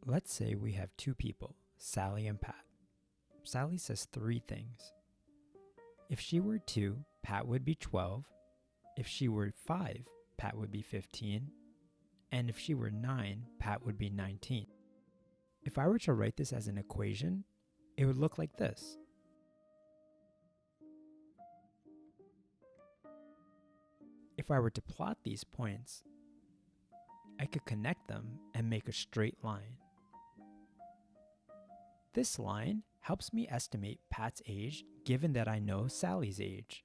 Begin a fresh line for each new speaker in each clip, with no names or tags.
Let's say we have two people, Sally and Pat. Sally says three things. If she were 2, Pat would be 12. If she were 5, Pat would be 15. And if she were 9, Pat would be 19. If I were to write this as an equation, it would look like this. If I were to plot these points, I could connect them and make a straight line. This line helps me estimate Pat's age given that I know Sally's age.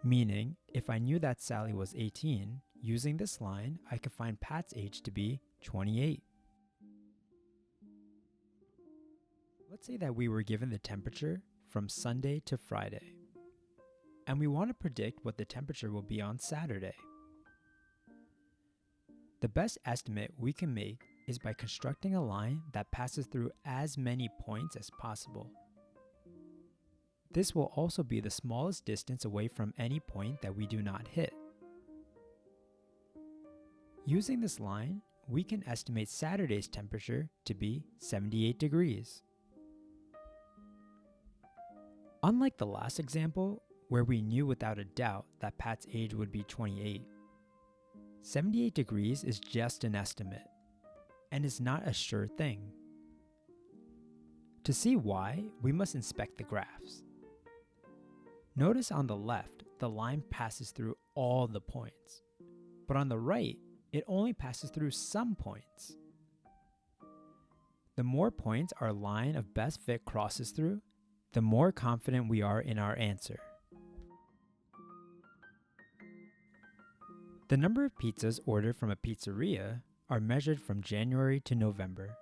Meaning, if I knew that Sally was 18, using this line, I could find Pat's age to be 28. Let's say that we were given the temperature from Sunday to Friday, and we want to predict what the temperature will be on Saturday. The best estimate we can make is by constructing a line that passes through as many points as possible. This will also be the smallest distance away from any point that we do not hit. Using this line, we can estimate Saturday's temperature to be 78 degrees. Unlike the last example, where we knew without a doubt that Pat's age would be 28, 78 degrees is just an estimate, and is not a sure thing. To see why, we must inspect the graphs. Notice on the left, the line passes through all the points, but on the right, it only passes through some points. The more points our line of best fit crosses through, the more confident we are in our answer. The number of pizzas ordered from a pizzeria are measured from January to November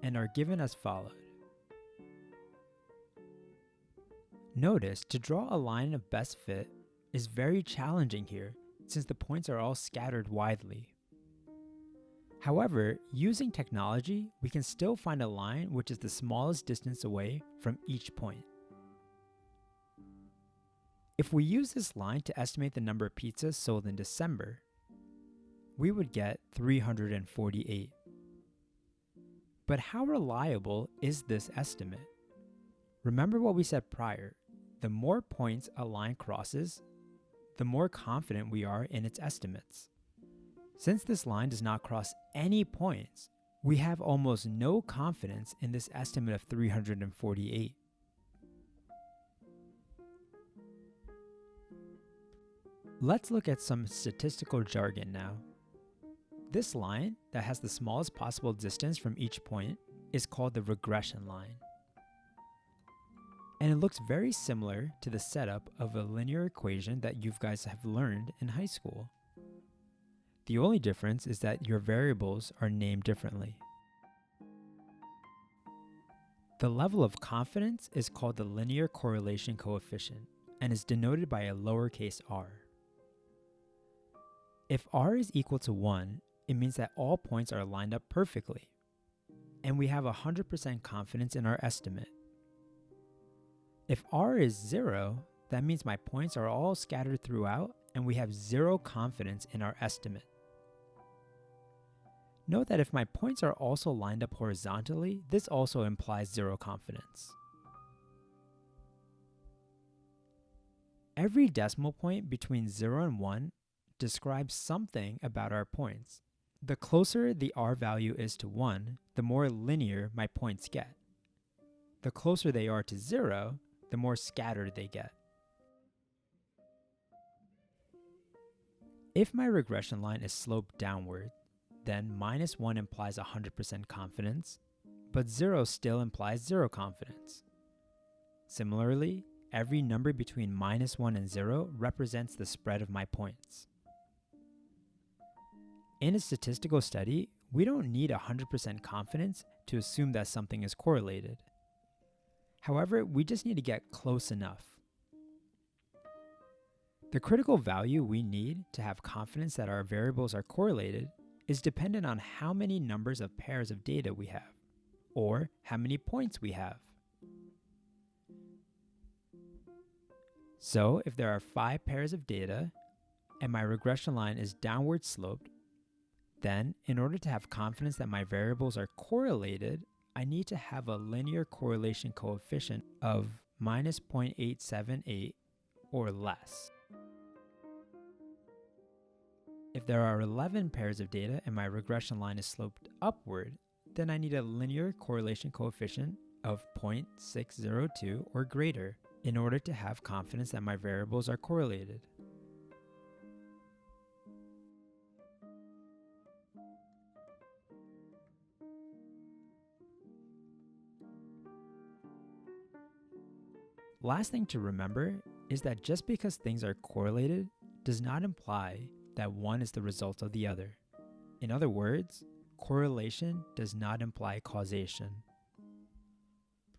and are given as followed. Notice to draw a line of best fit is very challenging here since the points are all scattered widely. However, using technology, we can still find a line which is the smallest distance away from each point. If we use this line to estimate the number of pizzas sold in December, we would get 348. But how reliable is this estimate? Remember what we said prior, the more points a line crosses, the more confident we are in its estimates. Since this line does not cross any points, we have almost no confidence in this estimate of 348. Let's look at some statistical jargon now. This line, that has the smallest possible distance from each point, is called the regression line. And it looks very similar to the setup of a linear equation that you guys have learned in high school. The only difference is that your variables are named differently. The level of confidence is called the linear correlation coefficient and is denoted by a lowercase r. If r is equal to 1, it means that all points are lined up perfectly, and we have 100% confidence in our estimate. If r is 0, that means my points are all scattered throughout and we have 0 confidence in our estimate. Note that if my points are also lined up horizontally, this also implies 0 confidence. Every decimal point between 0 and 1 describes something about our points. The closer the r value is to 1, the more linear my points get. The closer they are to 0, the more scattered they get. If my regression line is sloped downward, then -1 implies 100% confidence, but 0 still implies 0 confidence. Similarly, every number between -1 and 0 represents the spread of my points. In a statistical study, we don't need 100% confidence to assume that something is correlated. However, we just need to get close enough. The critical value we need to have confidence that our variables are correlated is dependent on how many numbers of pairs of data we have, or how many points we have. So if there are 5 pairs of data, and my regression line is downward sloped, Then, in order to have confidence that my variables are correlated, I need to have a linear correlation coefficient of minus 0.878 or less. If there are 11 pairs of data and my regression line is sloped upward, then I need a linear correlation coefficient of 0.602 or greater in order to have confidence that my variables are correlated. Last thing to remember is that just because things are correlated does not imply that one is the result of the other. In other words, correlation does not imply causation.